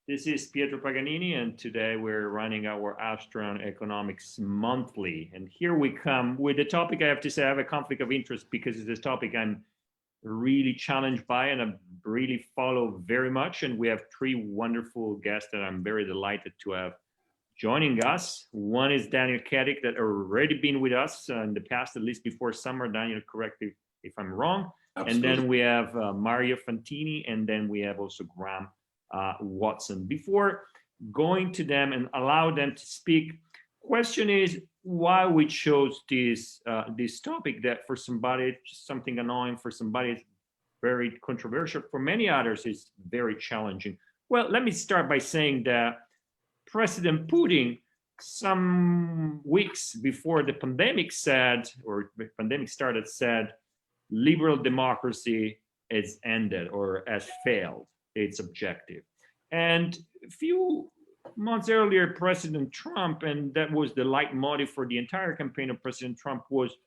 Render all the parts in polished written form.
This is Pietro Paganini, and today we're running our Austrian Economics Monthly. And here we come with the topic. I have to say I have a conflict of interest because it's a topic I'm really challenged by and I really follow very much. And we have three wonderful guests that I'm very delighted to have joining us. One is Daniel Kedic, that already been with us in the past, at least before summer. Daniel, correct me if I'm wrong. Absolutely. And then we have Mario Fantini, and then we have also Graham Watson. Before going to them and allow them to speak, question is why we chose this this topic that for somebody it's something annoying, for somebody it's very controversial, for many others it's very challenging. Well, let me start by saying that President Putin, some weeks before the pandemic said, or the pandemic started, said liberal democracy is ended or has failed its objective. And a few months earlier, President Trump, and that was the leitmotif for the entire campaign of President Trump, was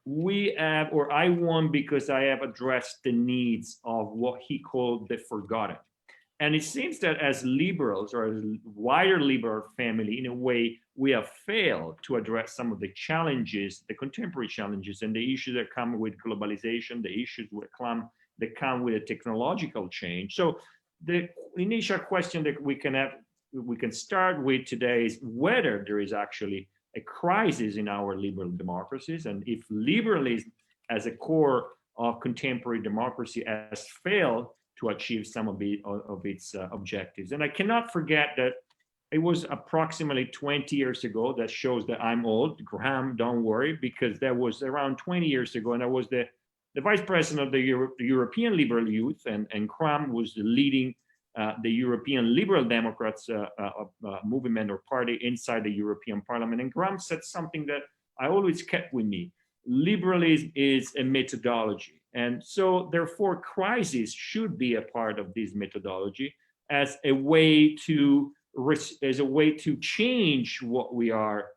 we have, or I won because I have addressed the needs of what he called the forgotten. And it seems that as liberals, or as wider liberal family, in a way, we have failed to address some of the challenges, the contemporary challenges, and the issues that come with globalization, the issues that come with a technological change. So the initial question that we can start with today is whether there is actually a crisis in our liberal democracies, and if liberalism as a core of contemporary democracy has failed to achieve some of its objectives. And I cannot forget that it was approximately 20 years ago. That shows that I'm old. Graham, don't worry, because that was around 20 years ago, and I was the vice president of the European Liberal Youth, and Graham was leading the European Liberal Democrats movement or party inside the European Parliament. And Graham said something that I always kept with me. Liberalism is a methodology. And so therefore crisis should be a part of this methodology as a way to change what we are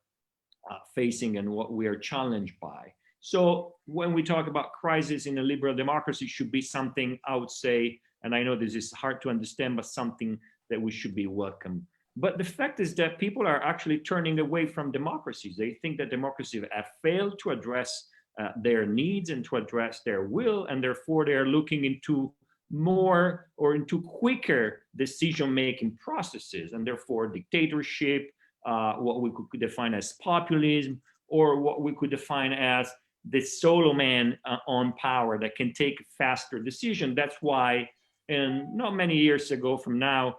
facing and what we are challenged by. So when we talk about crisis in a liberal democracy, should be something, I would say, and I know this is hard to understand, but something that we should be welcome. But the fact is that people are actually turning away from democracies. They think that democracies have failed to address their needs and to address their will, and therefore they are looking into more or into quicker decision-making processes, and therefore dictatorship, what we could define as populism, or what we could define as the solo man on power that can take a faster decision. That's why, and not many years ago from now,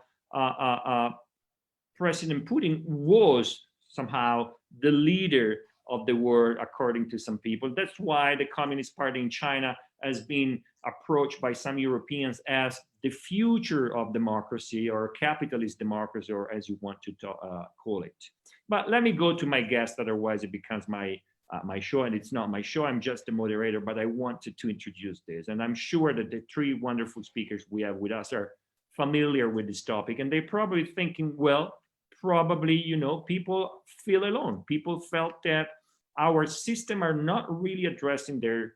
President Putin was somehow the leader of the world, according to some people. That's why the Communist Party in China has been approached by some Europeans as the future of democracy, or capitalist democracy, or as you want to call it. But let me go to my guest, otherwise it becomes my show, and it's not my show. I'm just a moderator, but I wanted to introduce this. And I'm sure that the three wonderful speakers we have with us are familiar with this topic, and they're probably thinking, well, probably, you know, people feel alone. People felt that our system are not really addressing their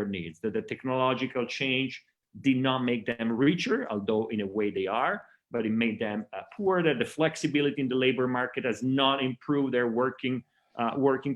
needs, that the technological change did not make them richer, although in a way they are, but it made them poor, that the flexibility in the labor market has not improved their working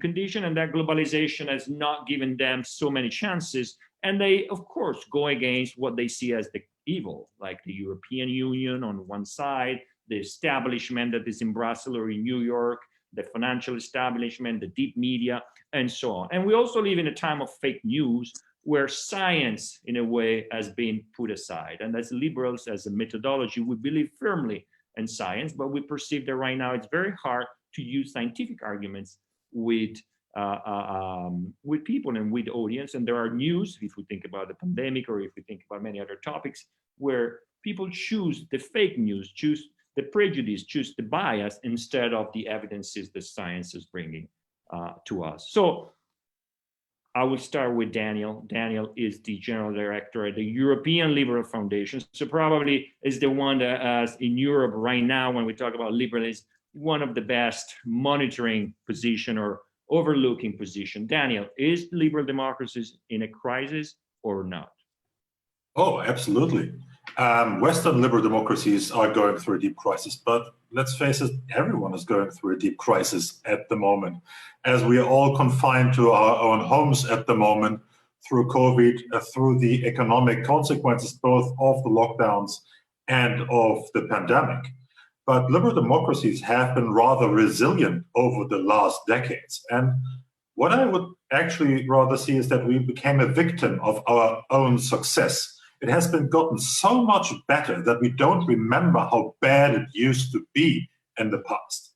condition, and that globalization has not given them so many chances. And they, of course, go against what they see as the evil, like the European Union on one side, the establishment that is in Brussels or in New York, the financial establishment, the deep media, and so on. And we also live in a time of fake news where science, in a way, has been put aside. And as liberals, as a methodology, we believe firmly in science, but we perceive that right now it's very hard to use scientific arguments with people and with the audience. And there are news, if we think about the pandemic or if we think about many other topics, where people choose the fake news, choose the prejudice, choose the bias instead of the evidences the science is bringing to us. So I will start with Daniel. Daniel is the general director at the European Liberal Foundation. So probably is the one that has in Europe right now, when we talk about liberalism, one of the best monitoring position or overlooking position. Daniel, is liberal democracies in a crisis or not? Oh, absolutely. Western liberal democracies are going through a deep crisis, but let's face it, everyone is going through a deep crisis at the moment, as we are all confined to our own homes at the moment through COVID, through the economic consequences both of the lockdowns and of the pandemic. But liberal democracies have been rather resilient over the last decades. And what I would actually rather see is that we became a victim of our own success. It has been gotten so much better that we don't remember how bad it used to be in the past.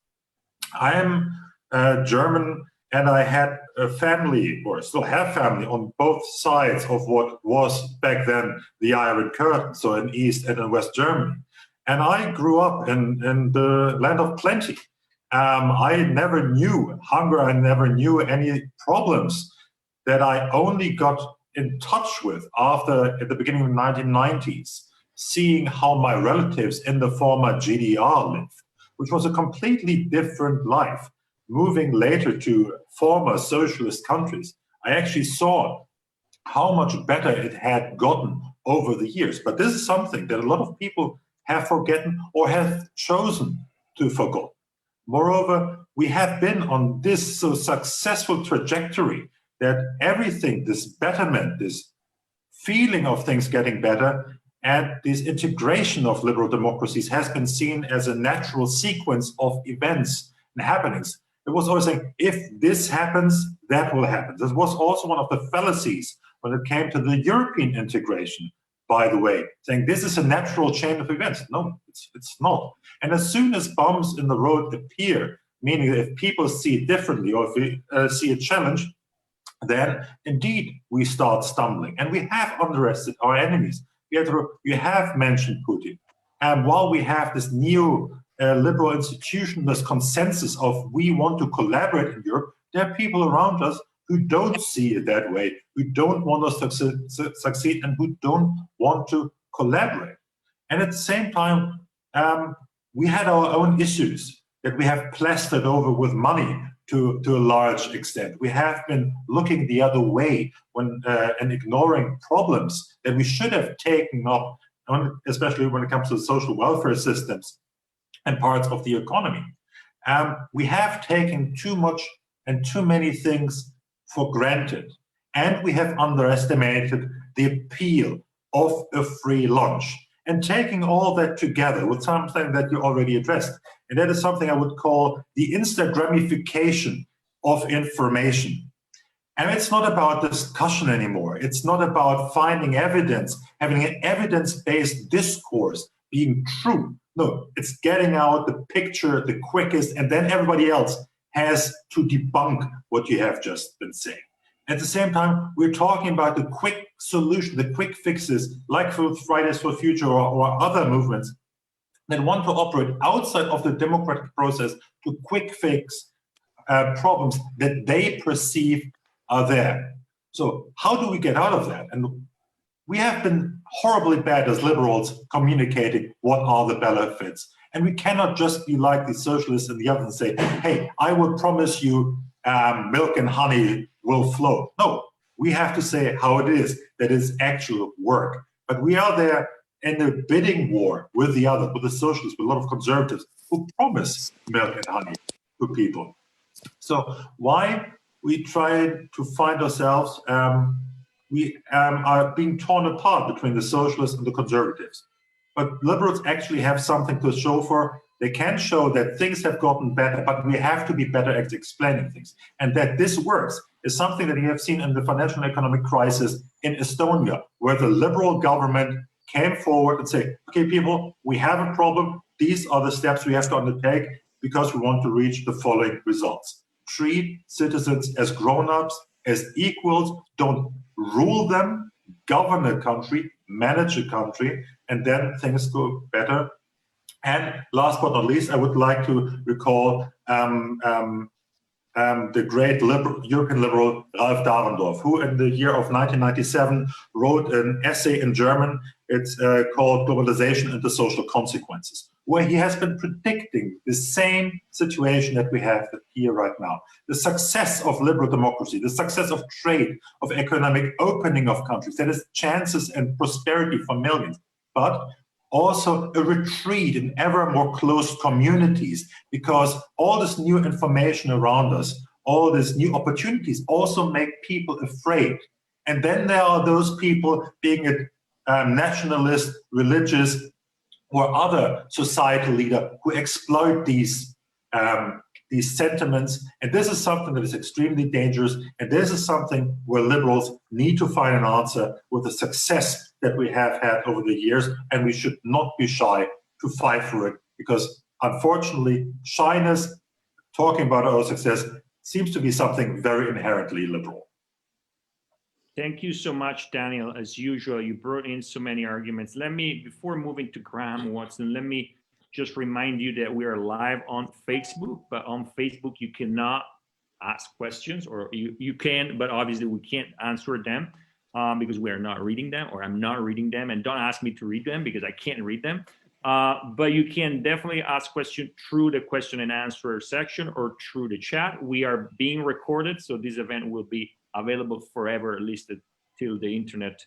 I am German, and I had a family, or still have family, on both sides of what was back then the Iron Curtain, so in East and in West Germany. And I grew up in the land of plenty. I never knew hunger, I never knew any problems that I only got in touch with after, at the beginning of the 1990s, seeing how my relatives in the former GDR lived, which was a completely different life. Moving later to former socialist countries, I actually saw how much better it had gotten over the years. But this is something that a lot of people have forgotten or have chosen to forget. Moreover, we have been on this so successful trajectory that everything, this betterment, this feeling of things getting better, and this integration of liberal democracies has been seen as a natural sequence of events and happenings. It was always saying, if this happens, that will happen. This was also one of the fallacies when it came to the European integration, by the way, saying this is a natural chain of events. No, it's not. And as soon as bumps in the road appear, meaning if people see it differently or if we see a challenge, then indeed we start stumbling. And we have underestimated our enemies. Pietro, you have mentioned Putin. And while we have this neo-liberal institutionalist consensus of we want to collaborate in Europe, there are people around us who don't see it that way, who don't want us to succeed, and who don't want to collaborate. And at the same time, we had our own issues that we have plastered over with money to a large extent. We have been looking the other way and ignoring problems that we should have taken up, especially when it comes to the social welfare systems and parts of the economy. We have taken too much and too many things for granted, and we have underestimated the appeal of a free lunch. And taking all that together with something that you already addressed, and that is something I would call the Instagramification of information. And it's not about discussion anymore. It's not about finding evidence, having an evidence-based discourse being true. No, it's getting out the picture the quickest, and then everybody else has to debunk what you have just been saying. At the same time, we're talking about the quick solution, the quick fixes, like for Fridays for Future or other movements that want to operate outside of the democratic process to quick fix problems that they perceive are there. So how do we get out of that? And we have been horribly bad as liberals communicating what are the benefits. And we cannot just be like the socialists and the others and say, hey, I will promise you milk and honey will flow. No, we have to say how it is, that is actual work. But we are there in a bidding war with the other, with the socialists, with a lot of conservatives who promise milk and honey to people. So why we try to find ourselves, we are being torn apart between the socialists and the conservatives. But liberals actually have something to show for. They can show that things have gotten better, but we have to be better at explaining things. And that this works is something that you have seen in the financial and economic crisis in Estonia, where the liberal government came forward and said, okay, people, we have a problem. These are the steps we have to undertake because we want to reach the following results. Treat citizens as grown-ups, as equals, don't rule them, govern a country, manage a country, and then things go better. And last but not least, I would like to recall the great European liberal Ralph Dahrendorf, who in the year of 1997 wrote an essay in German. It's called Globalization and the Social Consequences, where he has been predicting the same situation that we have here right now. The success of liberal democracy, the success of trade, of economic opening of countries, that is chances and prosperity for millions. but also a retreat in ever more closed communities, because all this new information around us, all these new opportunities also make people afraid. And then there are those people, being it nationalist, religious, or other societal leader, who exploit these sentiments. And this is something that is extremely dangerous. And this is something where liberals need to find an answer with the success that we have had over the years. And we should not be shy to fight for it, because unfortunately, shyness, talking about our success, seems to be something very inherently liberal. Thank you so much, Daniel. As usual, you brought in so many arguments. Let me, before moving to Graham Watson, let me just remind you that we are live on Facebook, but on Facebook, you cannot ask questions, or you can, but obviously we can't answer them because we are not reading them, or I'm not reading them, and don't ask me to read them because I can't read them. But you can definitely ask questions through the question and answer section or through the chat. We are being recorded, so this event will be available forever, at least till the internet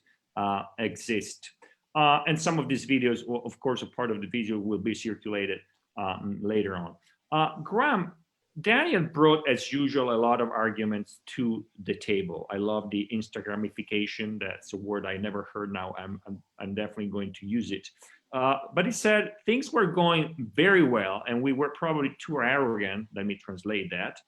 exists. And some of these videos, well, of course, a part of the video will be circulated later on. Graham, Daniel brought, as usual, a lot of arguments to the table. I love the Instagramification. That's a word I never heard. Now I'm definitely going to use it. But he said things were going very well, and we were probably too arrogant, let me translate that,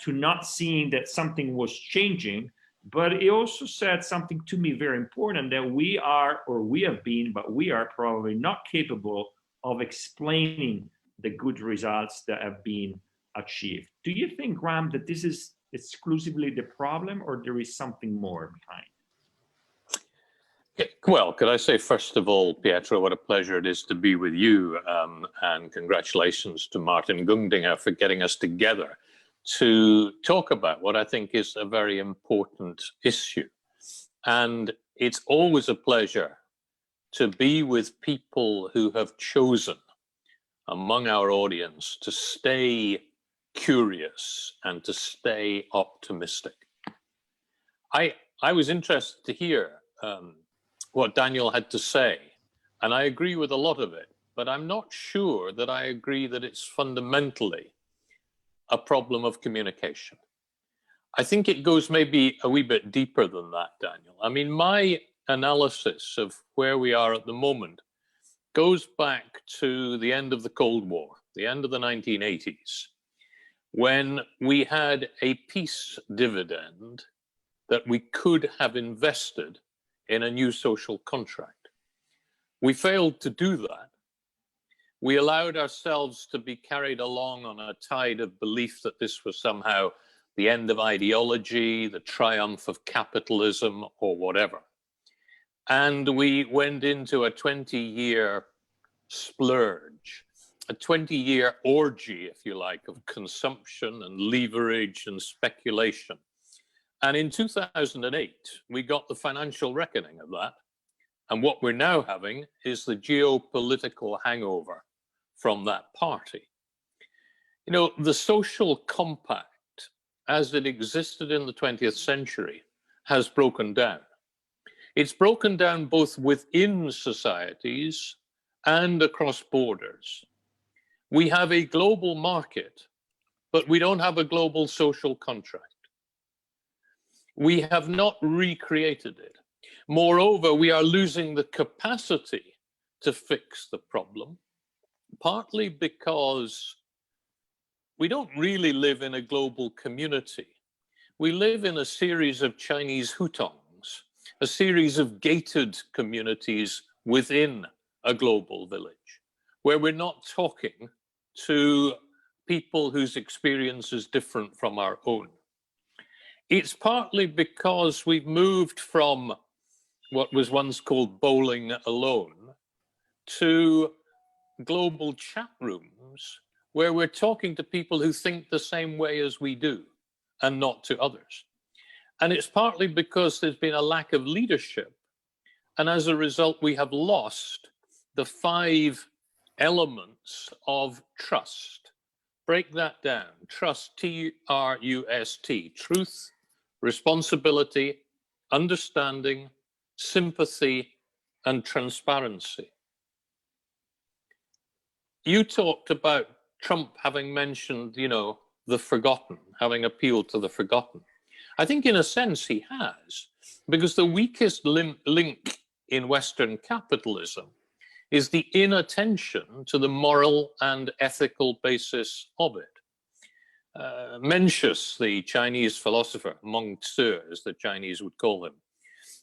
to not seeing that something was changing. But he also said something to me very important, that we are, or we have been, but we are probably not capable of explaining the good results that have been achieved. Do you think, Graham, that this is exclusively the problem, or there is something more behind? Well, could I say, first of all, Pietro, what a pleasure it is to be with you, and congratulations to Martin Gundinger for getting us together to talk about what I think is a very important issue. And it's always a pleasure to be with people who have chosen among our audience to stay curious and to stay optimistic. I was interested to hear what Daniel had to say, and I agree with a lot of it, but I'm not sure that I agree that it's fundamentally a problem of communication. I think it goes maybe a wee bit deeper than that, Daniel. I mean, my analysis of where we are at the moment goes back to the end of the Cold War, the end of the 1980s, when we had a peace dividend that we could have invested in a new social contract. We failed to do that. We allowed ourselves to be carried along on a tide of belief that this was somehow the end of ideology, the triumph of capitalism, or whatever. And we went into a 20-year splurge, a 20-year orgy, if you like, of consumption and leverage and speculation. And in 2008, we got the financial reckoning of that. And what we're now having is the geopolitical hangover from that party. You know, the social compact, as it existed in the 20th century, has broken down. It's broken down both within societies and across borders. We have a global market, but we don't have a global social contract. We have not recreated it. Moreover, we are losing the capacity to fix the problem, partly because we don't really live in a global community. We live in a series of Chinese hutongs, a series of gated communities within a global village, where we're not talking to people whose experience is different from our own. It's partly because we've moved from what was once called bowling alone to global chat rooms where we're talking to people who think the same way as we do and not to others. And it's partly because there's been a lack of leadership. And as a result, we have lost the 5 elements of trust. Break that down. Trust, T-R-U-S-T, truth, responsibility, understanding, sympathy, and transparency. You talked about Trump having mentioned, you know, the forgotten, having appealed to the forgotten. I think in a sense he has, because the weakest link in Western capitalism is the inattention to the moral and ethical basis of it. Mencius, the Chinese philosopher, Meng Tzu, as the Chinese would call him,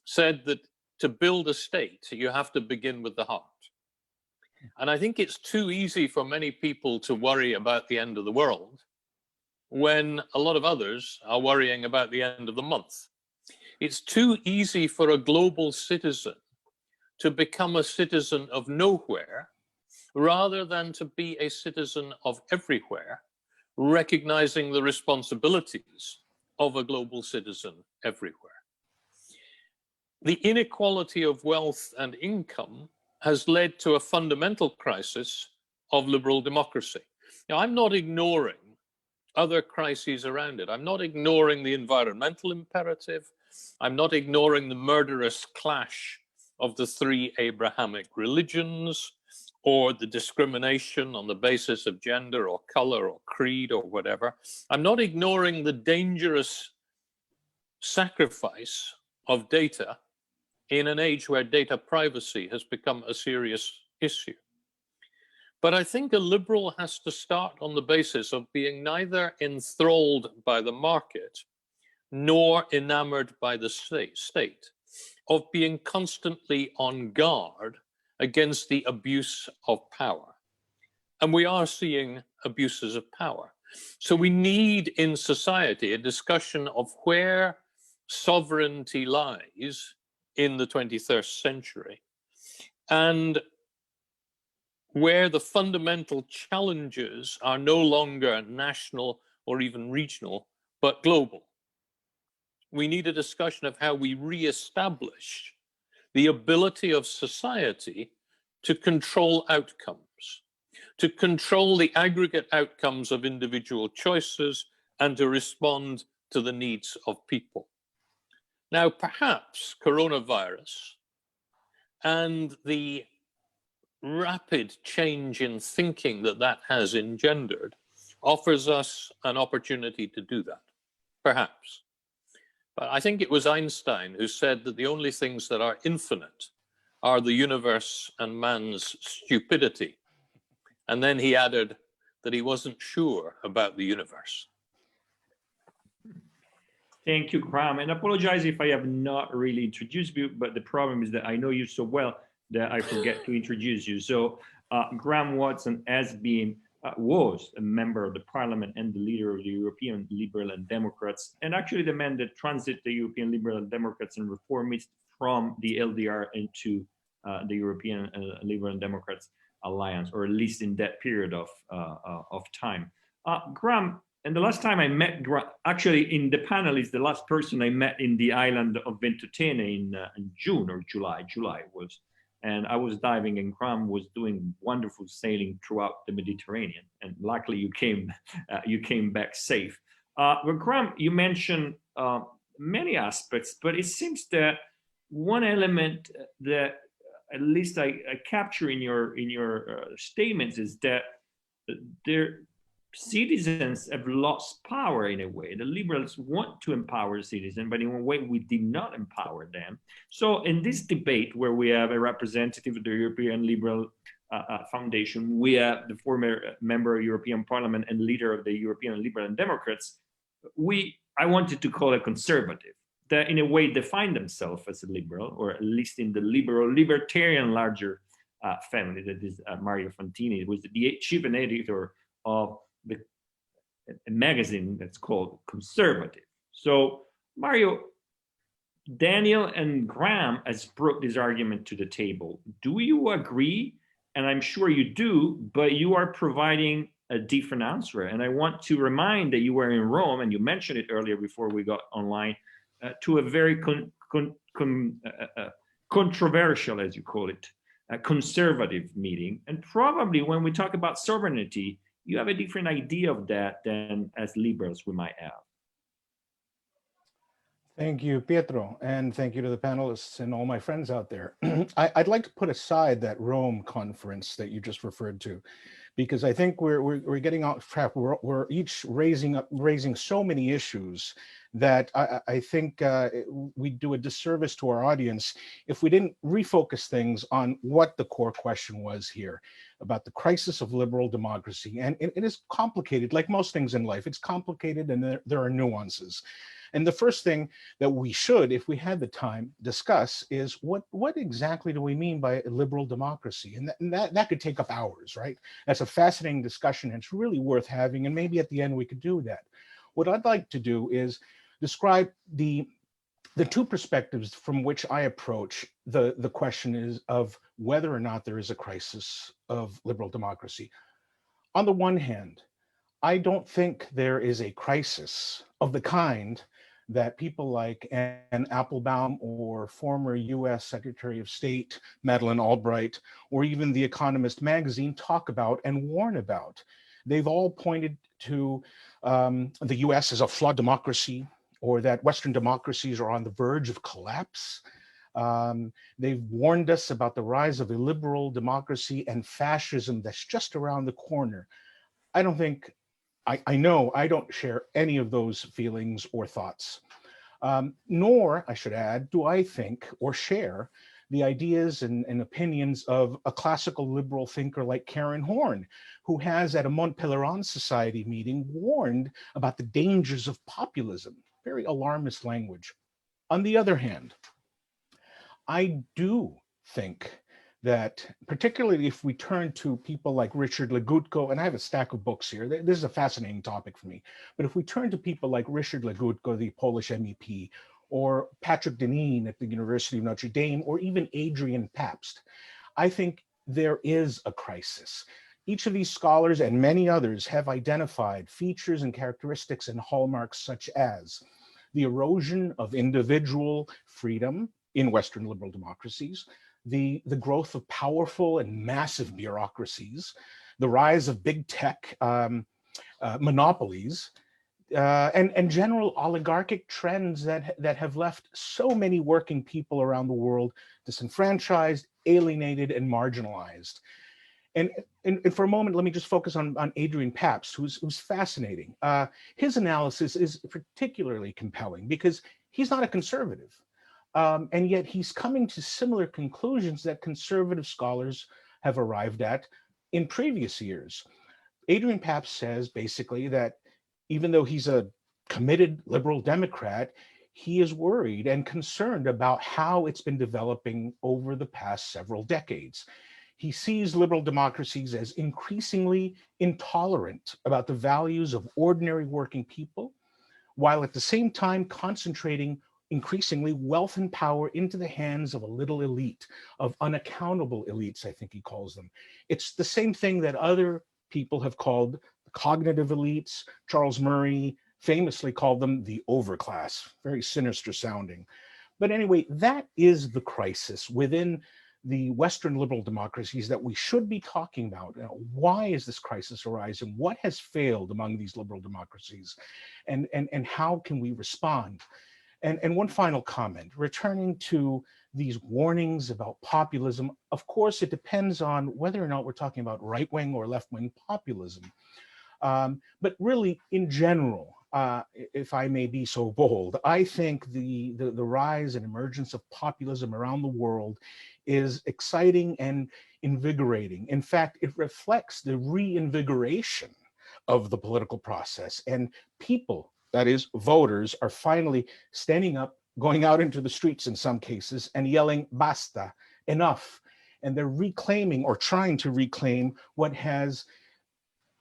said that to build a state, you have to begin with the heart. And I think it's too easy for many people to worry about the end of the world when a lot of others are worrying about the end of the month. It's too easy for a global citizen to become a citizen of nowhere rather than to be a citizen of everywhere, recognizing the responsibilities of a global citizen everywhere. The inequality of wealth and income has led to a fundamental crisis of liberal democracy. Now, I'm not ignoring other crises around it. I'm not ignoring the environmental imperative. I'm not ignoring the murderous clash of the three Abrahamic religions, or the discrimination on the basis of gender or color or creed or whatever. I'm not ignoring the dangerous sacrifice of data in an age where data privacy has become a serious issue. But I think a liberal has to start on the basis of being neither enthralled by the market nor enamored by the state, of being constantly on guard against the abuse of power. And we are seeing abuses of power. So we need in society a discussion of where sovereignty lies in the 21st century and where the fundamental challenges are no longer national or even regional, but global. We need a discussion of how we reestablish the ability of society to control outcomes, to control the aggregate outcomes of individual choices, and to respond to the needs of people. Now, perhaps coronavirus and the rapid change in thinking that that has engendered offers us an opportunity to do that, perhaps. But I think it was Einstein who said that the only things that are infinite are the universe and man's stupidity. And then he added that he wasn't sure about the universe. Thank you, Graham. And apologize if I have not really introduced you, but the problem is that I know you so well that I forget to introduce you. So Graham Watson has been, was a member of the parliament and the leader of the European Liberal and Democrats, and actually the man that transit the European Liberal and Democrats and reformists from the LDR into the European Liberal and Democrats alliance, or at least in that period of time. Graham, and the last time I met, actually in the panel is the last person I met in the island of Ventotene in June or July was. And I was diving, and Graham was doing wonderful sailing throughout the Mediterranean. And luckily, you came back safe. But Graham, you mentioned many aspects, but it seems that one element that at least I capture in your statements is that their citizens have lost power in a way. The liberals want to empower citizens, but in a way we did not empower them. So in this debate where we have a representative of the European Liberal Foundation, we have the former member of European Parliament and leader of the European Liberal and Democrats, I wanted to call a conservative, that in a way define themselves as a liberal, or at least in the libertarian larger family, that is Mario Fantini, was the chief editor of a magazine that's called Conservative. So Mario, Daniel and Graham has brought this argument to the table. Do you agree? And I'm sure you do, but you are providing a different answer. And I want to remind that you were in Rome, and you mentioned it earlier before we got online, to a very controversial, as you call it, conservative meeting. And probably when we talk about sovereignty, you have a different idea of that than as liberals we might have. Thank you, Pietro, and thank you to the panelists and all my friends out there. I'd like to put aside that Rome conference that you just referred to, because I think we're getting off track. We're each raising so many issues that I think we do a disservice to our audience if we didn't refocus things on what the core question was here about the crisis of liberal democracy. And it is complicated, like most things in life. It's complicated, and there are nuances. And the first thing that we should, if we had the time, discuss is what exactly do we mean by liberal democracy? And that could take up hours, right? That's a fascinating discussion, and it's really worth having. And maybe at the end we could do that. What I'd like to do is describe the two perspectives from which I approach the question is of whether or not there is a crisis of liberal democracy. On the one hand, I don't think there is a crisis of the kind that people like Ann Applebaum or former US Secretary of State Madeleine Albright, or even The Economist magazine talk about and warn about. They've all pointed to the US as a flawed democracy, or that Western democracies are on the verge of collapse. They've warned us about the rise of illiberal democracy and fascism that's just around the corner. I don't think I know I don't share any of those feelings or thoughts, nor, I should add, do I think or share the ideas and opinions of a classical liberal thinker like Karen Horn, who has at a Mont Pelerin Society meeting warned about the dangers of populism, very alarmist language. On the other hand, I do think that, particularly if we turn to people like Richard Legutko, and I have a stack of books here, this is a fascinating topic for me, but if we turn to people like Richard Legutko, the Polish MEP, or Patrick Deneen at the University of Notre Dame, or even Adrian Pabst, I think there is a crisis. Each of these scholars and many others have identified features and characteristics and hallmarks such as the erosion of individual freedom in Western liberal democracies, the growth of powerful and massive bureaucracies, the rise of big tech monopolies, and general oligarchic trends that have left so many working people around the world disenfranchised, alienated, and marginalized. And for a moment, let me just focus on Adrian Pabst, who's fascinating. His analysis is particularly compelling because he's not a conservative. And yet he's coming to similar conclusions that conservative scholars have arrived at in previous years. Adrian Pabst says basically that even though he's a committed liberal Democrat, he is worried and concerned about how it's been developing over the past several decades. He sees liberal democracies as increasingly intolerant about the values of ordinary working people, while at the same time concentrating increasingly wealth and power into the hands of a little elite, of unaccountable elites, I think he calls them. It's the same thing that other people have called the cognitive elites. Charles Murray famously called them the overclass, very sinister sounding. But anyway, that is the crisis within the Western liberal democracies that we should be talking about. Why is this crisis arising? What has failed among these liberal democracies? And how can we respond? And one final comment, returning to these warnings about populism, of course, it depends on whether or not we're talking about right-wing or left-wing populism. But really, in general, if I may be so bold, I think the rise and emergence of populism around the world is exciting and invigorating. In fact, it reflects the reinvigoration of the political process, and people, that is, voters, are finally standing up, going out into the streets in some cases, and yelling, basta, enough. And they're reclaiming or trying to reclaim what has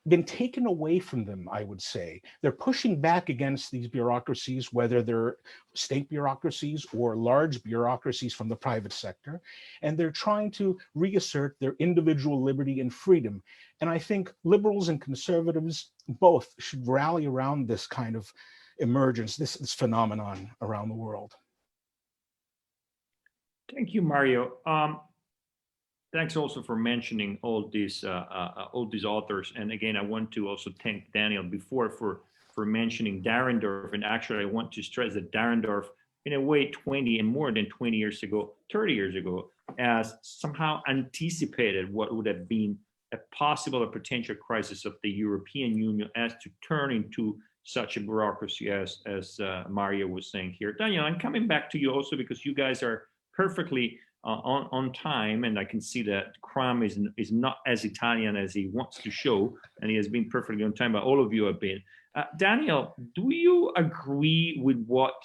been taken away from them, I would say. They're pushing back against these bureaucracies, whether they're state bureaucracies or large bureaucracies from the private sector, and they're trying to reassert their individual liberty and freedom. And I think liberals and conservatives both should rally around this kind of emergence, this phenomenon around the world. Thank you, Mario. Thanks also for mentioning all these authors. And again, I want to also thank Daniel before for mentioning Dahrendorf. And actually, I want to stress that Dahrendorf in a way 20 and more than 20 years ago, 30 years ago, as somehow anticipated what would have been a possible or potential crisis of the European Union as to turn into such a bureaucracy as Mario was saying here. Daniel, I'm coming back to you also because you guys are perfectly on time, and I can see that Cram is not as Italian as he wants to show, and he has been perfectly on time, but all of you have been. Daniel, do you agree with what,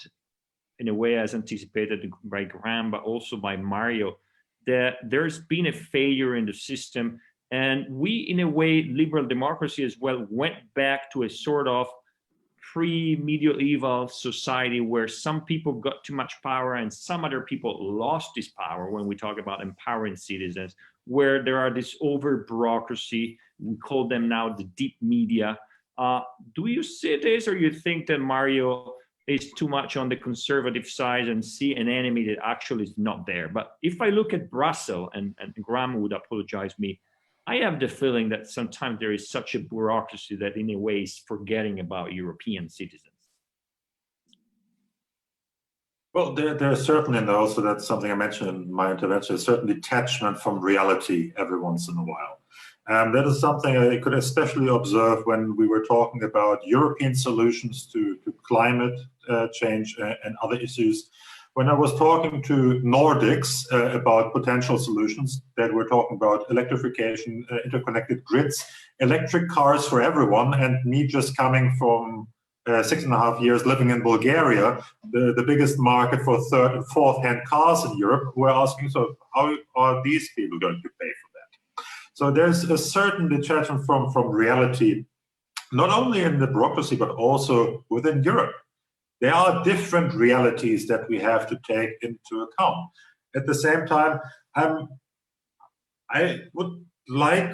in a way, as anticipated by Graham, but also by Mario, that there's been a failure in the system, and we, in a way, liberal democracy as well, went back to a sort of pre-medieval society where some people got too much power and some other people lost this power when we talk about empowering citizens, where there are this over bureaucracy, we call them now the deep media. Do you see this, or you think that Mario is too much on the conservative side and see an enemy that actually is not there? But if I look at Brussels, and Graham would apologize me, I have the feeling that sometimes there is such a bureaucracy that in a way is forgetting about European citizens. Well, there's certainly, and also that's something I mentioned in my intervention, a certain detachment from reality every once in a while. That is something I could especially observe when we were talking about European solutions to climate change and other issues. When I was talking to Nordics about potential solutions, that we're talking about electrification, interconnected grids, electric cars for everyone, and me just coming from 6.5 years living in Bulgaria, the biggest market for third and fourth hand cars in Europe, we're asking, so how are these people going to pay for that? So there's a certain detachment from reality, not only in the bureaucracy, but also within Europe. There are different realities that we have to take into account. At the same time, I would like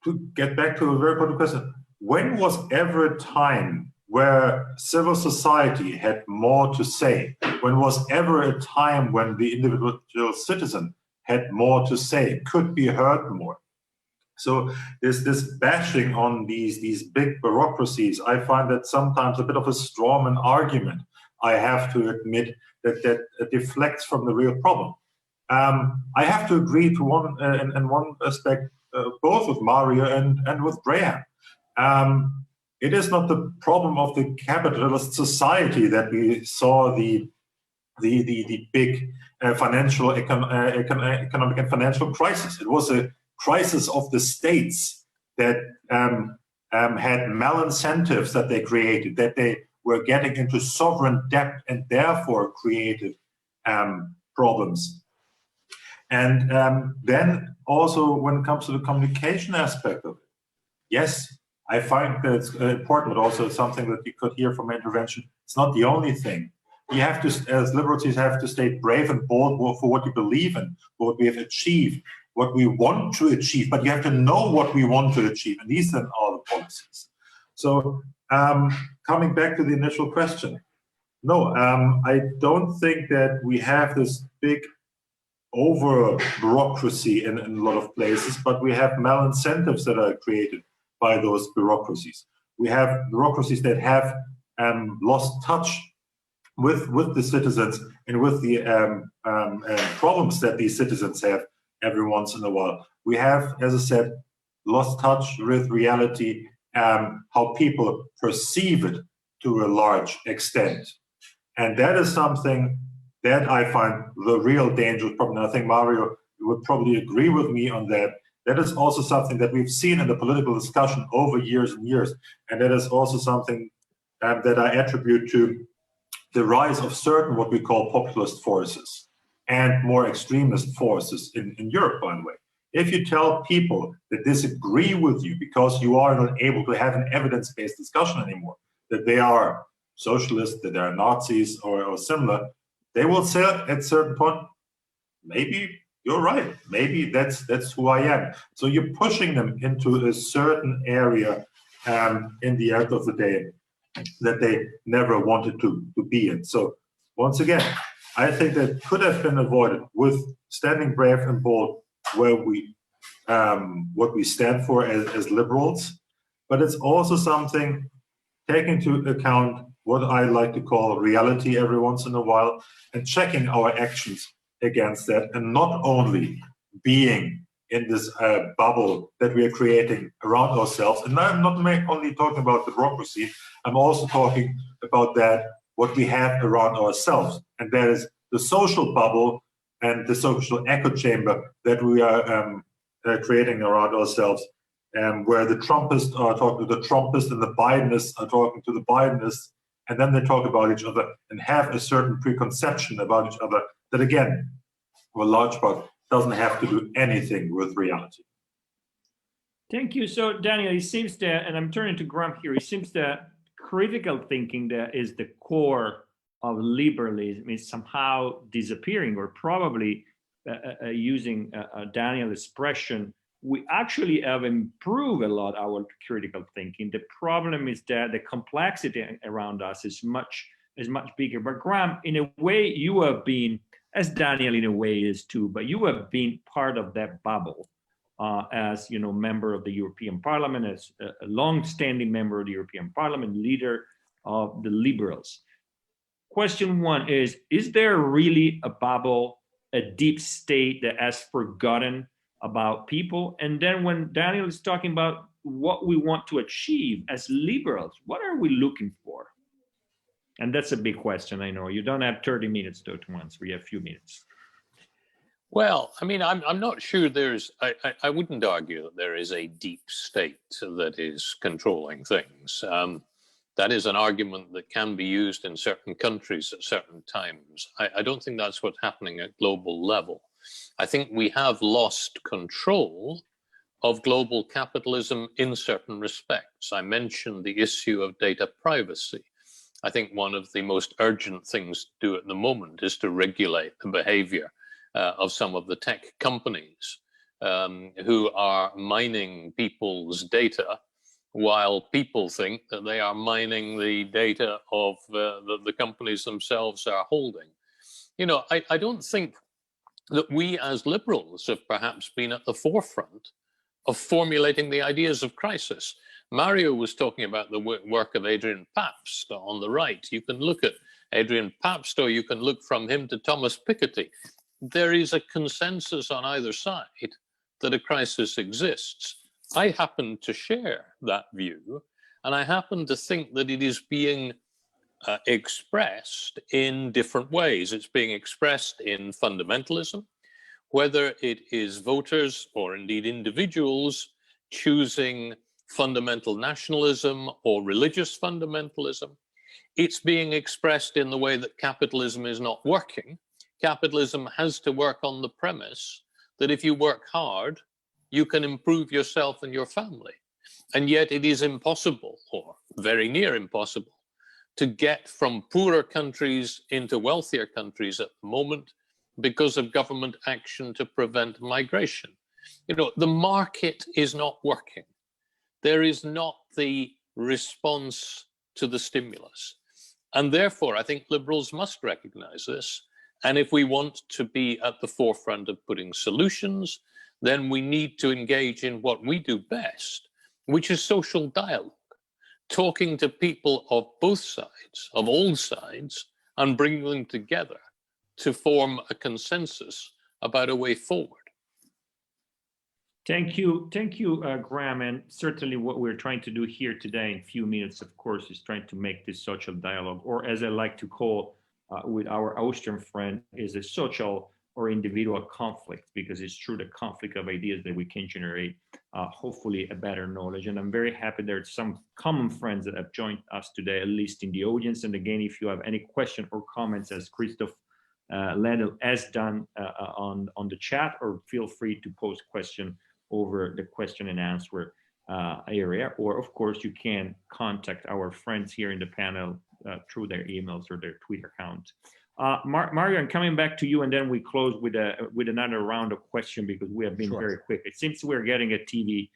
to get back to a very important question. When was ever a time where civil society had more to say? When was ever a time when the individual citizen had more to say, could be heard more? So there's this bashing on these big bureaucracies. I find that sometimes a bit of a strawman argument, I have to admit, that deflects from the real problem. I have to agree to one aspect, both with Mario and with Graham. It is not the problem of the capitalist society that we saw the big financial, economic and financial crisis. It was a crisis of the states that had malincentives that they created, that they were getting into sovereign debt and therefore created problems. And then also when it comes to the communication aspect of it, yes, I find that it's important, but also something that you could hear from my intervention. It's not the only thing. You have to, as liberals, have to stay brave and bold for what you believe in, what we have achieved, what we want to achieve, but you have to know what we want to achieve, and these then are the policies. So coming back to the initial question, no, I don't think that we have this big over bureaucracy in a lot of places, but we have malincentives that are created by those bureaucracies. We have bureaucracies that have lost touch with the citizens and with the problems that these citizens have every once in a while. We have, as I said, lost touch with reality, how people perceive it to a large extent. And that is something that I find the real dangerous problem. And I think Mario would probably agree with me on that. That is also something that we've seen in the political discussion over years and years. And that is also something that I attribute to the rise of certain what we call populist forces and more extremist forces in Europe, by the way. If you tell people that disagree with you because you are not able to have an evidence-based discussion anymore, that they are socialists, that they are Nazis or similar, they will say at a certain point, maybe you're right, maybe that's who I am. So you're pushing them into a certain area in the end of the day that they never wanted to be in. So once again, I think that could have been avoided with standing brave and bold where we what we stand for as liberals, but it's also something taking into account what I like to call reality every once in a while, and checking our actions against that, and not only being in this bubble that we are creating around ourselves. And I'm not only talking about the democracy, I'm also talking about that, what we have around ourselves, and that is the social bubble and the social echo chamber that we are creating around ourselves, where the Trumpists are talking to the Trumpists and the Bidenists are talking to the Bidenists, and then they talk about each other and have a certain preconception about each other that, again, for a large part, doesn't have to do anything with reality. Thank you. So, Daniel, it seems that, and I'm turning to Graham here, it seems that critical thinking that is the core of liberalism is somehow disappearing, or probably using Daniel's expression, we actually have improved a lot our critical thinking. The problem is that the complexity around us is much bigger. But Graham, in a way, you have been, as Daniel in a way is too, but you have been part of that bubble as member of the European Parliament, as a long-standing member of the European Parliament, leader of the Liberals. Question one is there really a bubble, a deep state that has forgotten about people? And then when Daniel is talking about what we want to achieve as liberals, what are we looking for? And that's a big question. I know you don't have 30 minutes to answer. We have a few minutes. Well, I mean, I'm not sure there's, I wouldn't argue that there is a deep state that is controlling things. That is an argument that can be used in certain countries at certain times. I don't think that's what's happening at global level. I think we have lost control of global capitalism in certain respects. I mentioned the issue of data privacy. I think one of the most urgent things to do at the moment is to regulate the behavior of some of the tech companies who are mining people's data, while people think that they are mining the data of the companies themselves are holding. I don't think that we as liberals have perhaps been at the forefront of formulating the ideas of crisis. Mario was talking about the work of Adrian Pabst on the right. You can look at Adrian Pabst, or you can look from him to Thomas Piketty. There is a consensus on either side that a crisis exists. I happen to share that view, and I happen to think that it is being expressed in different ways. It's being expressed in fundamentalism, whether it is voters or indeed individuals choosing fundamental nationalism or religious fundamentalism. It's being expressed in the way that capitalism is not working. Capitalism has to work on the premise that if you work hard, you can improve yourself and your family. And yet it is impossible, or very near impossible, to get from poorer countries into wealthier countries at the moment because of government action to prevent migration. The market is not working. There is not the response to the stimulus. And therefore, I think liberals must recognize this. And if we want to be at the forefront of putting solutions, then we need to engage in what we do best, which is social dialogue, talking to people of both sides, of all sides, and bringing them together to form a consensus about a way forward. Thank you, Graham. And certainly what we're trying to do here today in a few minutes, of course, is trying to make this social dialogue, or as I like to call with our Austrian friend, is a social or individual conflict, because it's through the conflict of ideas that we can generate, hopefully, a better knowledge. And I'm very happy there's some common friends that have joined us today, at least in the audience. And again, if you have any question or comments, as Christoph Ledel has done on the chat, or feel free to post question over the question and answer area, or of course you can contact our friends here in the panel through their emails or their Twitter account. Mario, I'm coming back to you, and then we close with another round of question, because we have been very quick. It seems we're getting a TV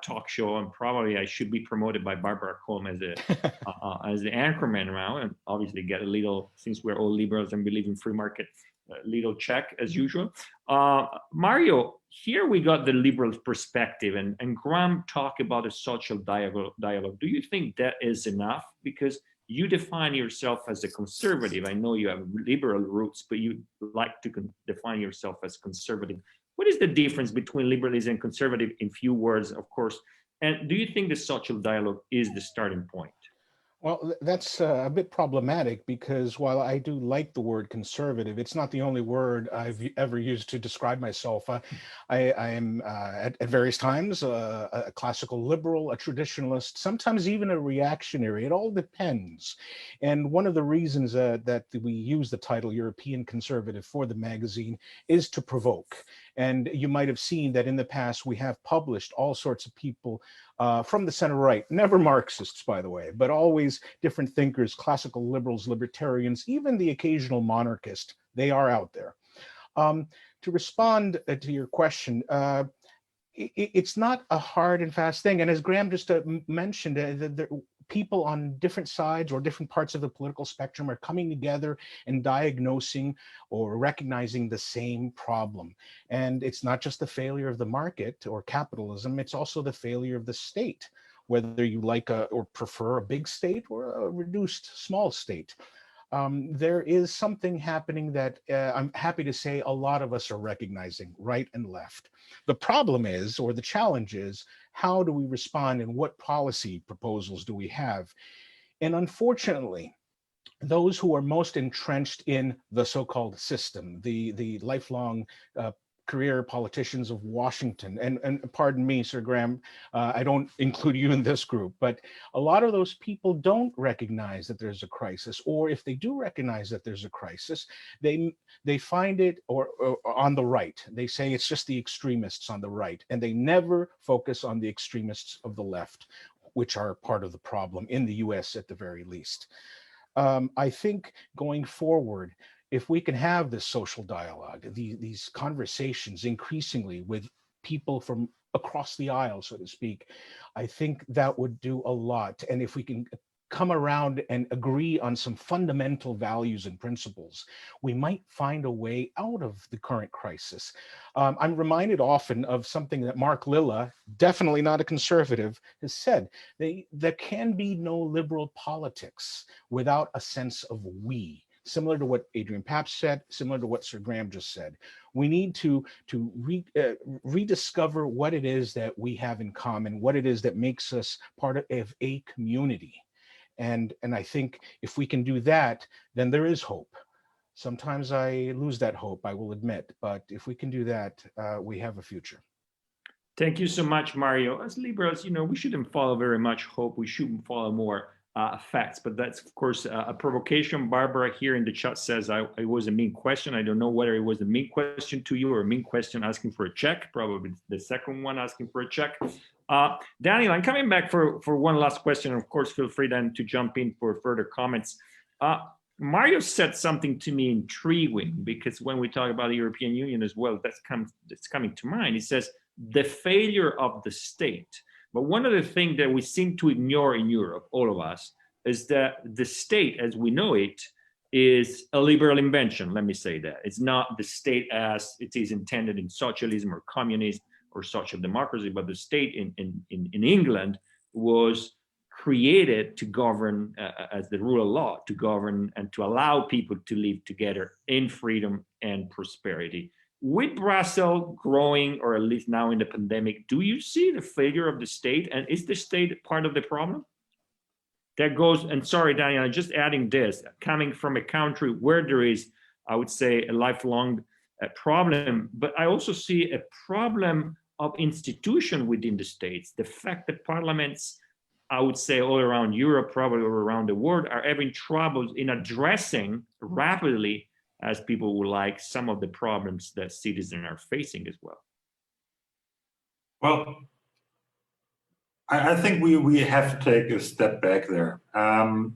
talk show, and probably I should be promoted by Barbara Colm as the anchorman now, and obviously get a little, since we're all liberals and believe in free market, little check as usual. Mario, here we got the liberal perspective, and Graham talked about a social dialogue. Do you think that is enough? Because You define yourself as a conservative. I know you have liberal roots, but you like to define yourself as conservative. What is the difference between liberalism and conservative in few words, of course? And do you think the social dialogue is the starting point? Well, that's a bit problematic because while I do like the word conservative, it's not the only word I've ever used to describe myself. I am at various times a classical liberal, a traditionalist, sometimes even a reactionary. It all depends. And one of the reasons that we use the title European Conservative for the magazine is to provoke. And you might have seen that in the past, we have published all sorts of people from the center right, never Marxists, by the way, but always different thinkers, classical liberals, libertarians, even the occasional monarchist. They are out there. To respond to your question, it's not a hard and fast thing. And as Graham just mentioned, people on different sides or different parts of the political spectrum are coming together and diagnosing or recognizing the same problem. And it's not just the failure of the market or capitalism, it's also the failure of the state, whether you like or prefer a big state or a reduced small state. There is something happening that I'm happy to say a lot of us are recognizing, right and left. The problem is, or the challenge is, how do we respond and what policy proposals do we have? And unfortunately, those who are most entrenched in the so-called system, the lifelong career politicians of Washington, and pardon me, Sir Graham, I don't include you in this group, but a lot of those people don't recognize that there's a crisis, or if they do recognize that there's a crisis, they find it or on the right. They say it's just the extremists on the right, and they never focus on the extremists of the left, which are part of the problem in the US at the very least. I think going forward, if we can have this social dialogue, these conversations increasingly with people from across the aisle, so to speak, I think that would do a lot. And if we can come around and agree on some fundamental values and principles, we might find a way out of the current crisis. I'm reminded often of something that Mark Lilla, definitely not a conservative, has said. There can be no liberal politics without a sense of we. Similar to what Adrian Paps said, similar to what Sir Graham just said. We need to rediscover what it is that we have in common, what it is that makes us part of a community. And I think if we can do that, then there is hope. Sometimes I lose that hope, I will admit, but if we can do that, we have a future. Thank you so much, Mario. As liberals, we shouldn't follow very much hope. We shouldn't follow more facts, but that's of course a provocation. Barbara here in the chat says it was a mean question. I don't know whether it was a mean question to you or a mean question asking for a check. Probably the second one, asking for a check. Daniel, I'm coming back for one last question. Of course, feel free then to jump in for further comments. Mario said something to me intriguing, because when we talk about the European Union as well, that's coming to mind. He says the failure of the state. But one of the things that we seem to ignore in Europe, all of us, is that the state as we know it is a liberal invention. Let me say that. It's not the state as it is intended in socialism or communism or social democracy, but the state in England was created to govern as the rule of law, to govern and to allow people to live together in freedom and prosperity. With Brussels growing, or at least now in the pandemic, do you see the failure of the state? And is the state part of the problem? That goes, and sorry, Daniel, I'm just adding this, coming from a country where there is, I would say, a lifelong problem, but I also see a problem of institution within the states. The fact that parliaments, I would say all around Europe, probably all around the world, are having troubles in addressing rapidly, as people would like, some of the problems that citizens are facing as well. Well, I think we have to take a step back there.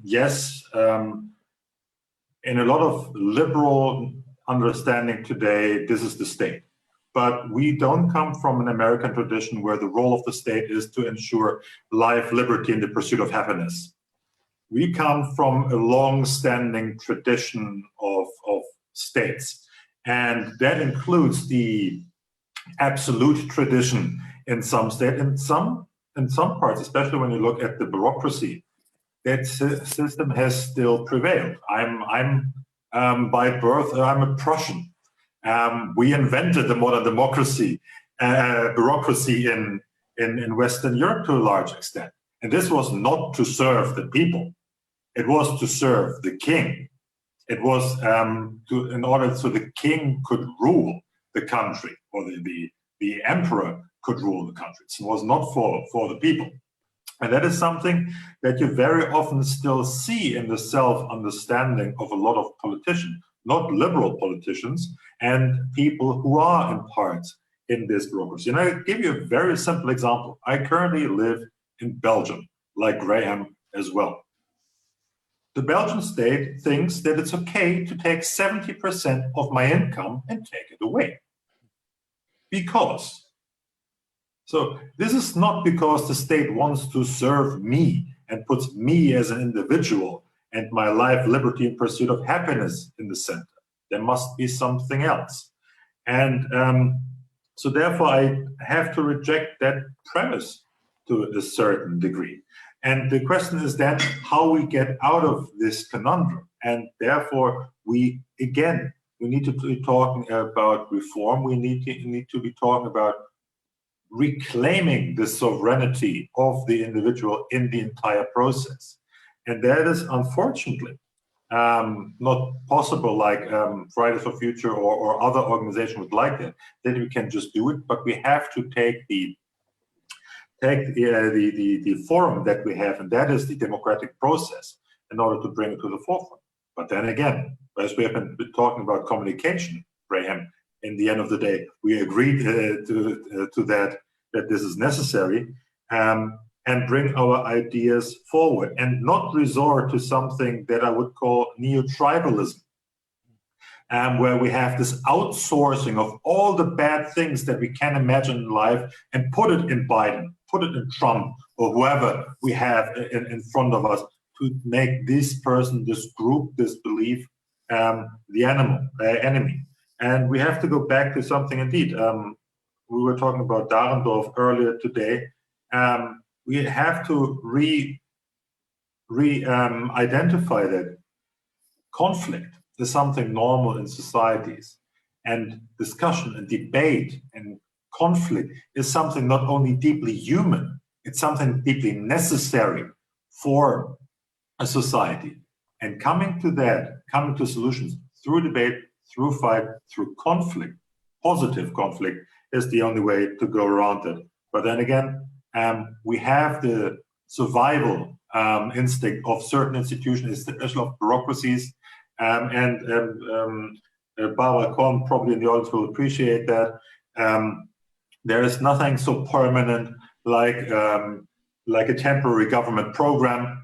Yes, in a lot of liberal understanding today, this is the state. But we don't come from an American tradition where the role of the state is to ensure life, liberty, and the pursuit of happiness. We come from a long-standing tradition of states, and that includes the absolute tradition in some states, in some parts, especially when you look at the bureaucracy. that system has still prevailed. I'm by birth, I'm a Prussian. We invented the modern democracy, bureaucracy in Western Europe to a large extent. And this was not to serve the people. It was to serve the king. It was in order so the king could rule the country, or the emperor could rule the country. It was not for the people. And that is something that you very often still see in the self-understanding of a lot of politicians, not liberal politicians, and people who are in part in this bureaucracy. And I'll give you a very simple example. I currently live in Belgium, like Graham as well. The Belgian state thinks that it's okay to take 70% of my income and take it away. Because. So this is not because the state wants to serve me and puts me as an individual and my life, liberty, and pursuit of happiness in the center. There must be something else. And so therefore I have to reject that premise to a certain degree. And the question is then how we get out of this conundrum. And therefore we need to be talking about reform. We need to be talking about reclaiming the sovereignty of the individual in the entire process. And that is unfortunately not possible like Fridays for Future or other organizations would like that we can just do it, but we have to take the forum that we have, and that is the democratic process, in order to bring it to the forefront. But then again, as we have been talking about communication, Graham, in the end of the day, we agreed to that this is necessary, and bring our ideas forward and not resort to something that I would call neo-tribalism, where we have this outsourcing of all the bad things that we can imagine in life and put it in Biden, put it in Trump, or whoever we have in front of us to make this person, this group, this belief, the enemy. And we have to go back to something indeed. We were talking about Dahrendorf earlier today. We have to identify that conflict is something normal in societies, and discussion and debate and conflict is something not only deeply human, it's something deeply necessary for a society. And coming to solutions through debate, through fight, through conflict, positive conflict, is the only way to go around it. But then again, we have the survival instinct of certain institutions, especially of bureaucracies, and Barbara Korn probably in the audience will appreciate that. There is nothing so permanent like a temporary government program.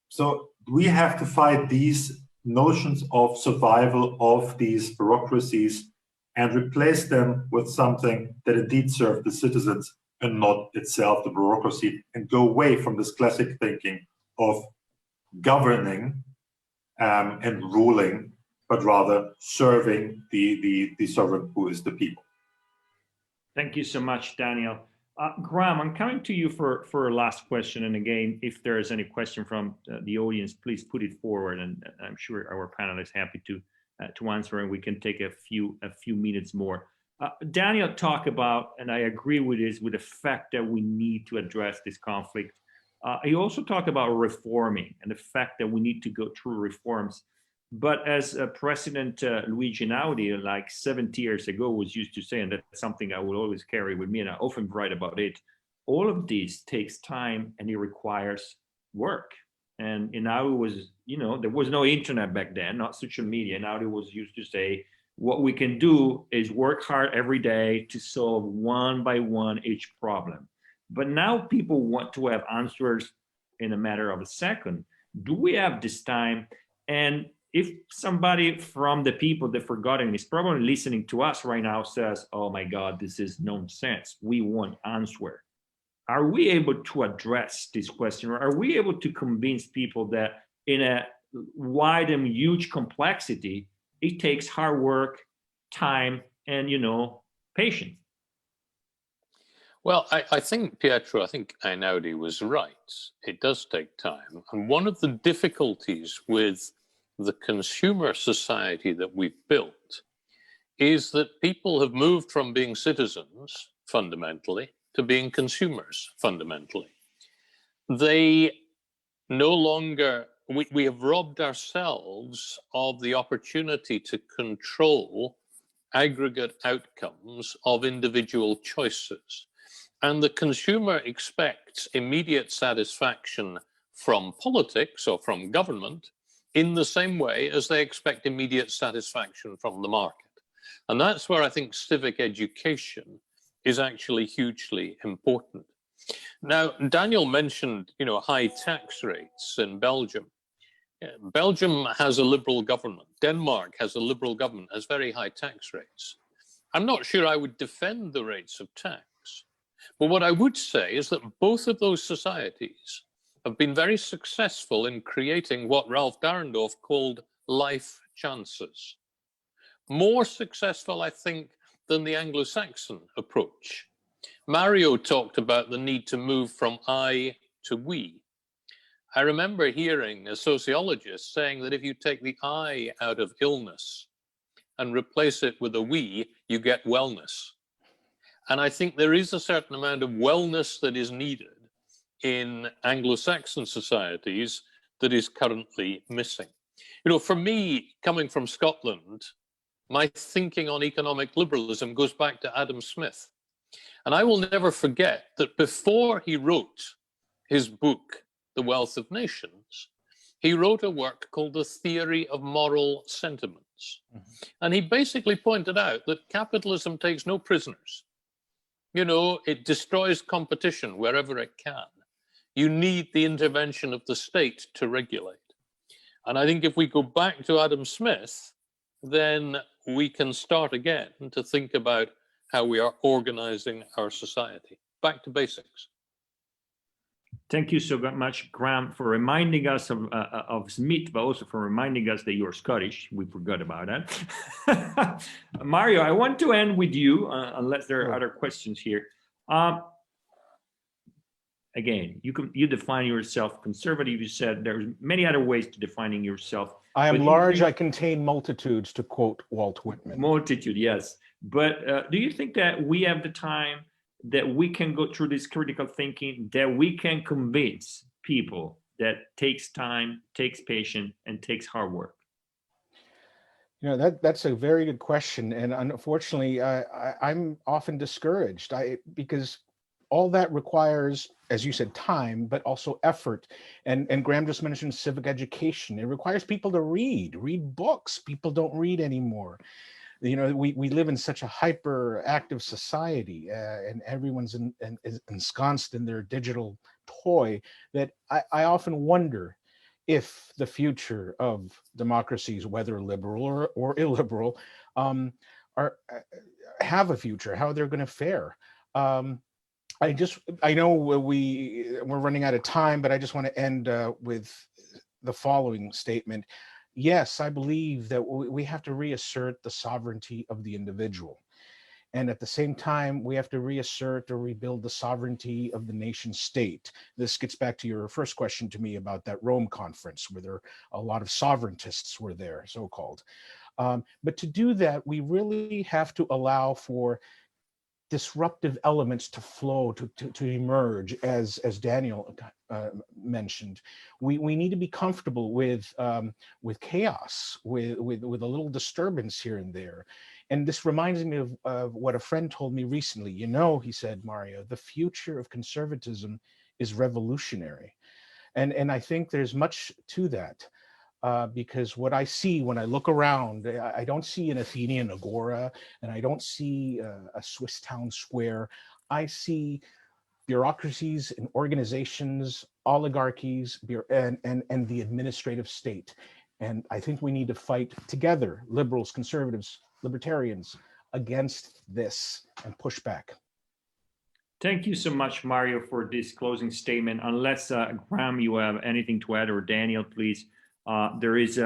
So we have to fight these notions of survival of these bureaucracies and replace them with something that indeed serves the citizens and not itself the bureaucracy, and go away from this classic thinking of governing and ruling, but rather serving the sovereign, who is the people. Thank you so much, Daniel. Graham, I'm coming to you for a last question. And again, if there is any question from the audience, please put it forward, and I'm sure our panel is happy to answer, and we can take a few minutes more. Daniel talked about, and I agree with this, with the fact that we need to address this conflict. He also talked about reforming and the fact that we need to go through reforms. But as President Luigi Einaudi, like 70 years ago, was used to say, and that's something I will always carry with me, and I often write about it, all of this takes time and it requires work. And Einaudi was, there was no internet back then, not social media. Einaudi was used to say, what we can do is work hard every day to solve one by one each problem. But now people want to have answers in a matter of a second. Do we have this time? And if somebody from the people that forgotten is probably listening to us right now says, oh my God, this is nonsense, we want answer. Are we able to address this question? Or are we able to convince people that in a wide and huge complexity, it takes hard work, time, and patience? Well, I think, Pietro, I think Einaudi was right. It does take time. And one of the difficulties with the consumer society that we've built is that people have moved from being citizens, fundamentally, to being consumers, fundamentally. They no longer, we have robbed ourselves of the opportunity to control aggregate outcomes of individual choices. And the consumer expects immediate satisfaction from politics or from government in the same way as they expect immediate satisfaction from the market. And that's where I think civic education is actually hugely important. Now, Daniel mentioned, high tax rates in Belgium. Belgium has a liberal government. Denmark has a liberal government, has very high tax rates. I'm not sure I would defend the rates of tax. But what I would say is that both of those societies have been very successful in creating what Ralph Dahrendorf called life chances. More successful, I think, than the Anglo-Saxon approach. Mario talked about the need to move from I to we. I remember hearing a sociologist saying that if you take the I out of illness and replace it with a we, you get wellness. And I think there is a certain amount of wellness that is needed in Anglo-Saxon societies that is currently missing. For me, coming from Scotland, my thinking on economic liberalism goes back to Adam Smith. And I will never forget that before he wrote his book, The Wealth of Nations, he wrote a work called The Theory of Moral Sentiments. And he basically pointed out that capitalism takes no prisoners. It destroys competition wherever it can. You need the intervention of the state to regulate. And I think if we go back to Adam Smith, then we can start again to think about how we are organizing our society. Back to basics. Thank you so much, Graham, for reminding us of Smith, but also for reminding us that you're Scottish. We forgot about that. Mario, I want to end with you, unless there are other questions here. Again, you define yourself conservative. You said there's many other ways to defining yourself. I am large, I contain multitudes, to quote Walt Whitman. Multitude, yes. But do you think that we have the time that we can go through this critical thinking, that we can convince people that takes time, takes patience, and takes hard work? That's a very good question. And unfortunately, I'm often discouraged because all that requires, as you said, time, but also effort. And Graham just mentioned civic education. It requires people to read books. People don't read anymore. We live in such a hyperactive society, and everyone's ensconced in their digital toy, that I often wonder if the future of democracies, whether liberal or illiberal, have a future, how they're going to fare. I know we're running out of time, but I just want to end with the following statement. Yes, I believe that we have to reassert the sovereignty of the individual. And at the same time, we have to reassert or rebuild the sovereignty of the nation state. This gets back to your first question to me about that Rome conference, where there a lot of sovereigntists were there, so-called. But to do that, we really have to allow for disruptive elements to flow, to emerge, as Daniel mentioned. We need to be comfortable with chaos, with a little disturbance here and there. And this reminds me of what a friend told me recently. He said, Mario, the future of conservatism is revolutionary. And I think there's much to that. Because what I see when I look around, I don't see an Athenian agora, and I don't see a Swiss town square. I see bureaucracies and organizations, oligarchies, and the administrative state. And I think we need to fight together, liberals, conservatives, libertarians, against this and push back. Thank you so much, Mario, for this closing statement. Unless, Graham, you have anything to add, or Daniel, please. There is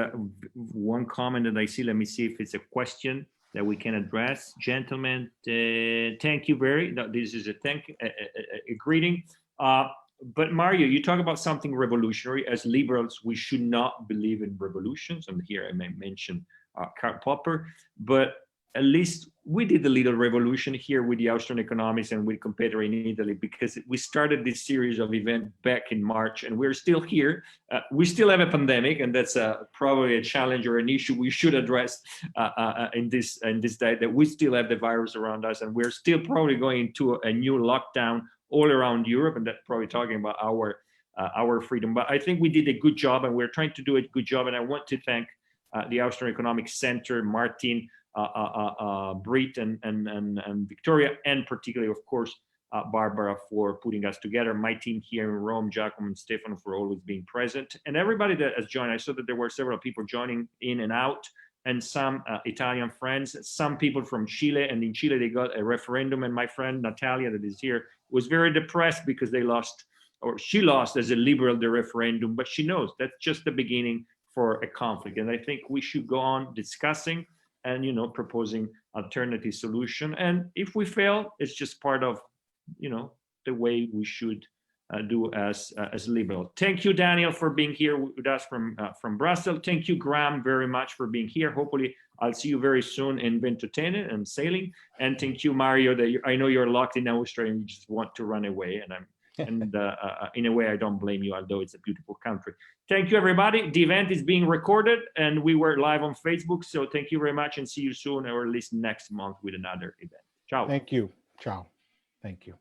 one comment that I see. Let me see if it's a question. that we can address. Gentlemen, thank you very, no, this is a greeting. But Mario, you talk about something revolutionary. As liberals, we should not believe in revolutions. And here I may mention Karl Popper, but at least we did a little revolution here with the Austrian economics and with Competere in Italy, because we started this series of events back in March, and we're still here. We still have a pandemic, and that's probably a challenge or an issue we should address in this day, that we still have the virus around us, and we're still probably going into a new lockdown all around Europe, and that's probably talking about our freedom. But I think we did a good job, and we're trying to do a good job, and I want to thank the Austrian Economic Center, Martin, Brit and Victoria, and particularly, of course, Barbara, for putting us together. My team here in Rome, Giacomo and Stefano, for always being present, and everybody that has joined. I saw that there were several people joining in and out, and some Italian friends, some people from Chile, and in Chile they got a referendum, and my friend Natalia, that is here, was very depressed because they lost, or she lost as a liberal, the referendum, but she knows that's just the beginning for a conflict, and I think we should go on discussing and, you know, proposing alternative solution. And if we fail, it's just part of, you know, the way we should do as liberal. Thank you, Daniel, for being here with us from Brussels. Thank you, Graham, very much for being here. Hopefully, I'll see you very soon in Ventotene and sailing. And thank you, Mario. That I know you're locked in Austria and you just want to run away. And in a way, I don't blame you, although it's a beautiful country. Thank you, everybody. The event is being recorded, and we were live on Facebook. So thank you very much, and see you soon, or at least next month with another event. Ciao. Thank you. Ciao. Thank you.